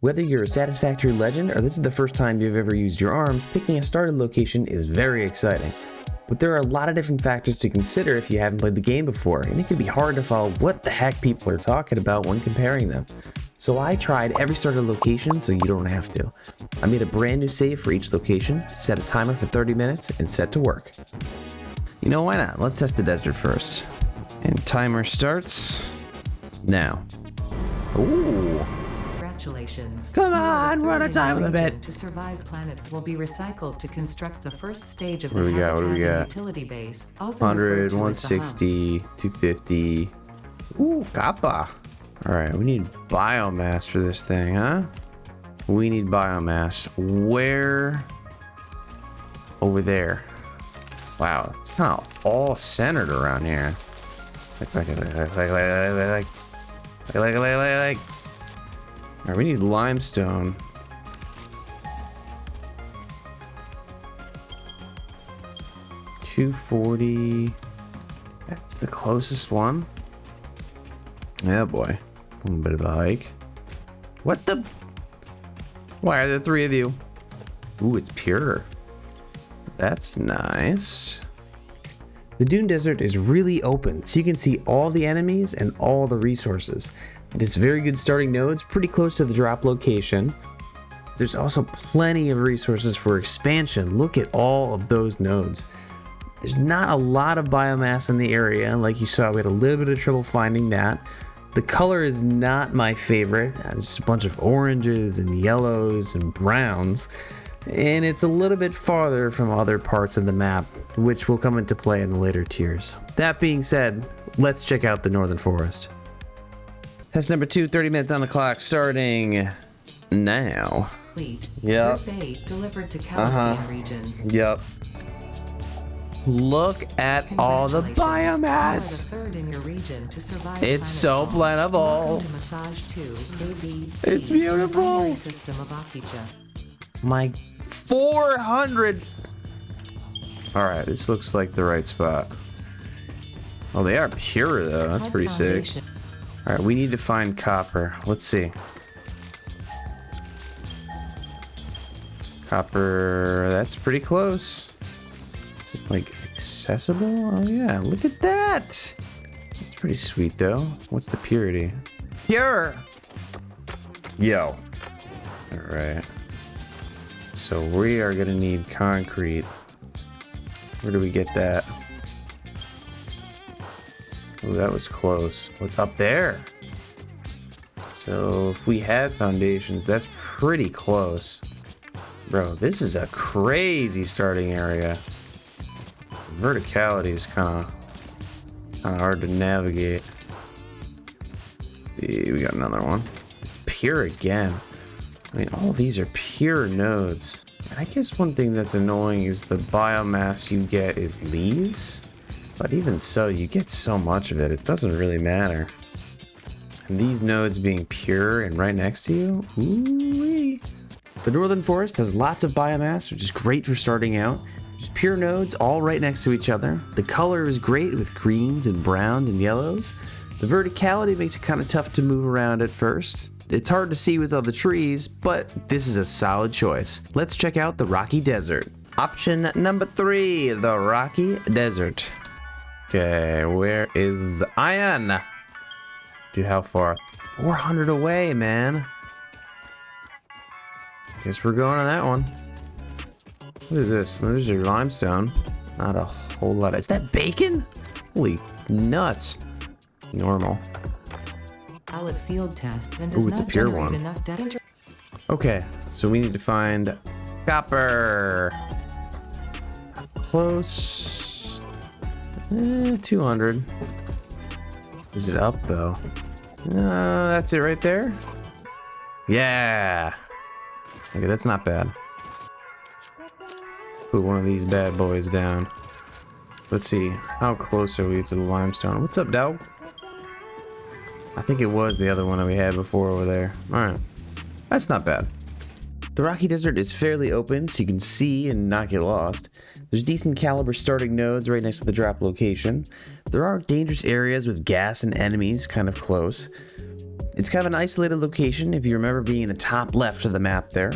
Whether you're a Satisfactory legend or this is the first time you've ever used your arms, picking a starting location is very exciting. But there are a lot of different factors to consider if you haven't played the game before, and it can be hard to follow what the heck people are talking about when comparing them. So I tried every starter location so you don't have to. I made a brand new save for each location, set a timer for 30 minutes, and set to work. You know, why not? Let's test the desert first. And timer starts now. Ooh. Congratulations. Come on, run a time limit. To survive planet will be recycled to construct the first stage of the What do we got? habitat What do we and got? utility base. 100, 160, 250. Ooh, kappa. Alright, we need biomass for this thing, huh? We need biomass. Where? Over there. Wow, it's kind of all centered around here. Like. Alright, we need limestone. $240. That's the closest one. Yeah, boy. A little bit of a hike. What the? Why are there three of you? Ooh, it's pure. That's nice. The Dune Desert is really open, so you can see all the enemies and all the resources. It is very good starting nodes, pretty close to the drop location. There's also plenty of resources for expansion. Look at all of those nodes. There's not a lot of biomass in the area. Like you saw, we had a little bit of trouble finding that. The color is not my favorite. It's just a bunch of oranges and yellows and browns. And it's a little bit farther from other parts of the map, which will come into play in the later tiers. That being said, let's check out the Northern Forest. Test number 2, 30 minutes on the clock, starting now. Yep. Delivered to Palestine region. Yep. Look at all the biomass. It's so plentiful. It's beautiful. My 400. All right, this looks like the right spot. Oh, they are pure though. That's pretty sick. All right, we need to find copper. Let's see. Copper, that's pretty close. Is it like accessible? Oh yeah, look at that. That's pretty sweet though. What's the purity? Pure. Yo. All right. So we are gonna need concrete. Where do we get that? Oh, that was close. What's up there? So if we had foundations, that's pretty close. Bro, this is a crazy starting area. Verticality is kind of hard to navigate. Yeah, we got another one. It's pure again. I mean, all these are pure nodes. And I guess one thing that's annoying is the biomass you get is leaves. But even so, you get so much of it, it doesn't really matter. And these nodes being pure and right next to you, ooh-wee. The Northern Forest has lots of biomass, which is great for starting out. There's pure nodes all right next to each other. The color is great with greens and browns and yellows. The verticality makes it kind of tough to move around at first. It's hard to see with all the trees, but this is a solid choice. Let's check out the Rocky Desert. Option number 3, the Rocky Desert. Okay, where is Iron? Dude, how far? 400 away, man. Guess we're going on that one. What is this? There's your limestone. Not a whole lot. Is that bacon? Holy nuts. Normal. Valid field test and does Ooh, it's a not pure generate one. enough data. Okay, so we need to find copper. Close. 200. Is it up though? That's it right there. Yeah. Okay, that's not bad. Put one of these bad boys down. Let's see. How close are we to the limestone? What's up, dog? I think it was the other one that we had before over there. Alright. That's not bad. The Rocky Desert is fairly open, so you can see and not get lost. There's decent caliber starting nodes right next to the drop location. There are dangerous areas with gas and enemies kind of close. It's kind of an isolated location, if you remember being in the top left of the map there.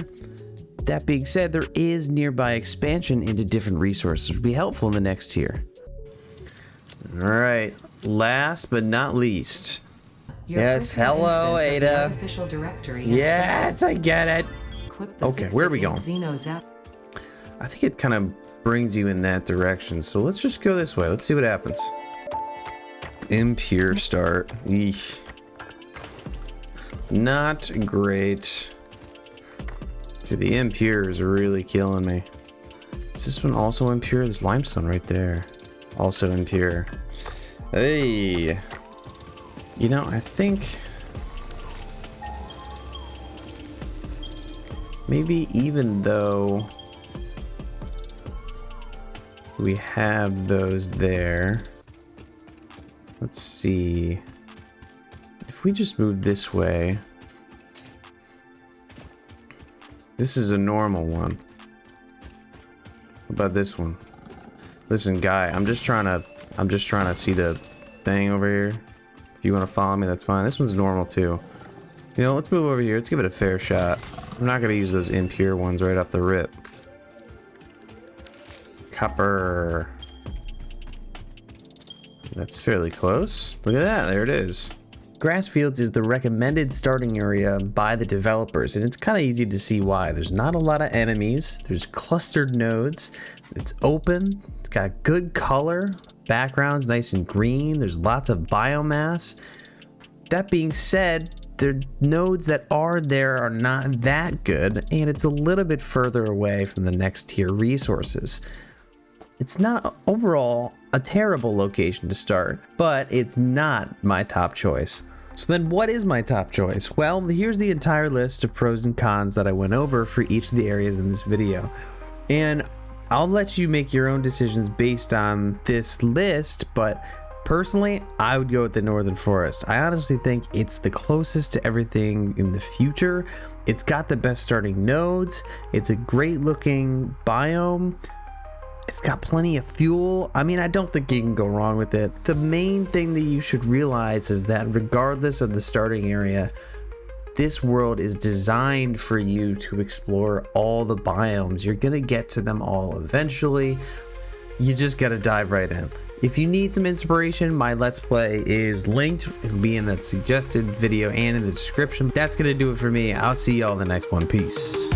That being said, there is nearby expansion into different resources, which would be helpful in the next tier. Alright, last but not least. Your Yes, personal hello, instance of the Ada. artificial directory and Yes, I get it. equip the Okay, where are we going? Xeno's app. I think it kind of brings you in that direction, so let's just go this way. Let's see what happens. Impure start. Eesh. Not great. See, the impure is really killing me. Is this one also impure? There's limestone right there. Also impure. Hey. You know, I think maybe even though we have those there, let's see if we just move this way. This is a normal one. What about this one? Listen, guy, I'm just trying to see the thing over here. If you want to follow me, that's fine. This one's normal too. You know, let's move over here. Let's give it a fair shot. I'm not gonna use those impure ones right off the rip. Copper. That's fairly close. Look at that, there it is. Grass fields is the recommended starting area by the developers, and it's kind of easy to see why. There's not a lot of enemies, there's clustered nodes, it's open, it's got good color, background's nice and green, there's lots of biomass. That being said, the nodes that are there are not that good, and it's a little bit further away from the next tier resources. It's not overall a terrible location to start, but it's not my top choice. So then what is my top choice? Well, here's the entire list of pros and cons that I went over for each of the areas in this video. And I'll let you make your own decisions based on this list, but personally, I would go with the Northern Forest. I honestly think it's the closest to everything in the future. It's got the best starting nodes. It's a great looking biome. It's got plenty of fuel. I mean, I don't think you can go wrong with it. The main thing that you should realize is that regardless of the starting area, this world is designed for you to explore all the biomes. You're gonna get to them all eventually. You just gotta dive right in. If you need some inspiration, my Let's Play is linked. It'll be in that suggested video and in the description. That's gonna do it for me. I'll see y'all in the next one. Peace.